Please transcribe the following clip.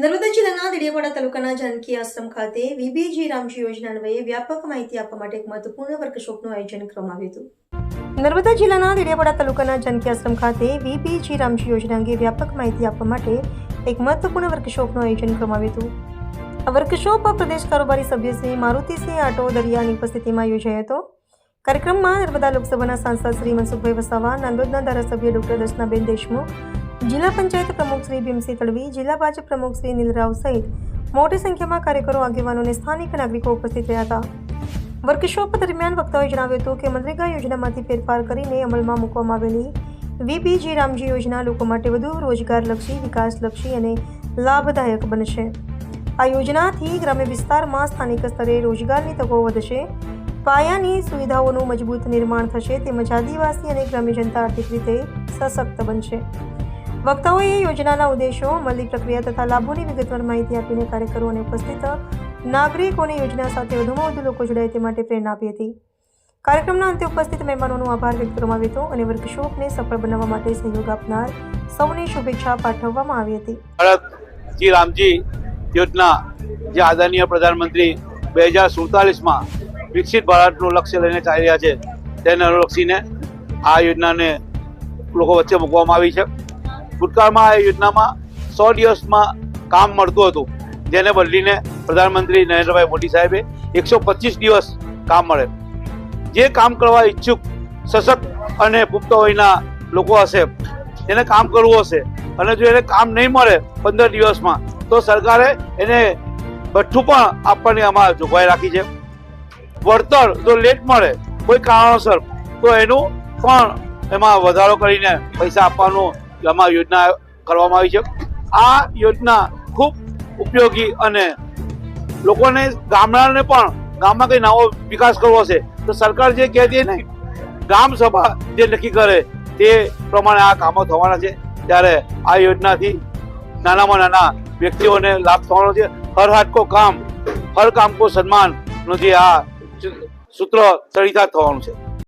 નર્મદા જિલ્લાના દેડિયાપાડા તાલુકાના જાનકી આશ્રમ ખાતે વીબીજી રામજી યોજના અન્વયે વ્યાપક માહિતી આપવા માટે એક મહત્વપૂર્ણ વર્કશોપનું આયોજન કરવામાં આવ્યું હતું। નર્મદા જિલ્લાના દેડિયાપાડા તાલુકાના જાનકી આશ્રમ ખાતે વીબીજી રામજી યોજના અંગે વ્યાપક માહિતી આપવા માટે એક મહત્વપૂર્ણ વર્કશોપનું આયોજન કરવામાં આવ્યું હતું। આ વર્કશોપ પ્રદેશ કારોબારી સભ્ય શ્રી મારુતિસિંહ આટો દરિયાની ઉપસ્થિતિમાં યોજાયો હતો। કાર્યક્રમમાં નર્મદા લોકસભાના સાંસદ શ્રી મનસુખભાઈ વસાવા, નાંદોદના ધારાસભ્ય ડોક્ટર દર્શનાબેન દેશમુખ, જિલ્લા પંચાયત પ્રમુખ શ્રી ભીમસિંહ તડવી, જિલ્લા ભાજપ પ્રમુખ શ્રી નીલરાવ સહિત મોટી સંખ્યામાં કાર્યકરો, આગેવાનો અને સ્થાનિક નાગરિકો ઉપસ્થિત રહ્યા હતા। વર્કશોપ દરમિયાન વક્તાઓએ જણાવ્યું હતું કે મનરેગા યોજનામાંથી ફેરફાર કરીને અમલમાં મૂકવામાં આવેલી વીબીજી રામજી યોજના લોકો માટે વધુ રોજગારલક્ષી, વિકાસલક્ષી અને લાભદાયક બનશે। આ યોજનાથી ગ્રામ્ય વિસ્તારમાં સ્થાનિક સ્તરે રોજગારની તકો વધશે, પાયાની સુવિધાઓનું મજબૂત નિર્માણ થશે, તેમજ આદિવાસી અને ગ્રામ્ય જનતા આર્થિક રીતે સશક્ત બનશે। વક્તાઓએ યોજનાના ઉદ્દેશો, અમલની પ્રક્રિયા તથા લાભોની વિગતવાર માહિતી આપીને કાર્યકરો અને ઉપસ્થિત નાગરિકોને યોજના સાથે વધુમાં વધુ લોકો જોડાય તે માટે પ્રેરણા આપી હતી। કાર્યક્રમના અંતે ઉપસ્થિત મહેમાનોનો આભાર વ્યક્ત કરવામાં આવ્યો હતો અને વર્કશોપને સફળ બનાવવા માટે સહયોગ આપનાર સૌને શુભેચ્છા પાઠવવામાં આવી હતી। ભારતજી રામજી યોજના જે આદરણીય પ્રધાનમંત્રી 2047માં વિકસિત ભારતનું લક્ષ્ય લઈને ચાલી રહ્યા છે, તેને અનુલક્ષીને આ યોજનાને લોકો વચ્ચે મૂકવામાં આવી છે। ભૂતકાળમાં આ યોજનામાં 100 દિવસમાં કામ મળતું હતું, જેને બદલીને પ્રધાનમંત્રી નરેન્દ્રભાઈ મોદી સાહેબે 125 દિવસ કામ મળે। જે કામ કરવા ઈચ્છુક, સશક્ત અને પુખ્ત વયના લોકો હશે, એને કામ કરવું હશે અને જો એને કામ નહીં મળે 15 દિવસમાં, તો સરકારે એને ભઠ્ઠું પણ આપવાની આમાં જોગવાઈ રાખી છે। વળતર જો લેટ મળે કોઈ કારણોસર, તો એનું પણ એમાં વધારો કરીને પૈસા આપવાનું આમાં યોજના કરવામાં આવી છે। આ યોજના ખૂબ ઉપયોગી અને લોકોને, ગામડાને પણ, ગામમાં કંઈ નવો વિકાસ કરવો હશે તો સરકાર જે કહે છે નહીં, ગ્રામ સભા જે નક્કી કરે તે પ્રમાણે આ કામો થવાના છે। ત્યારે આ યોજનાથી નાનામાં નાના વ્યક્તિઓને લાભ થવાનો છે। હર હાથ કો કામ, હર કામ કો સન્માનનું જે આ સૂત્ર ચરિતાર્થ થવાનું છે।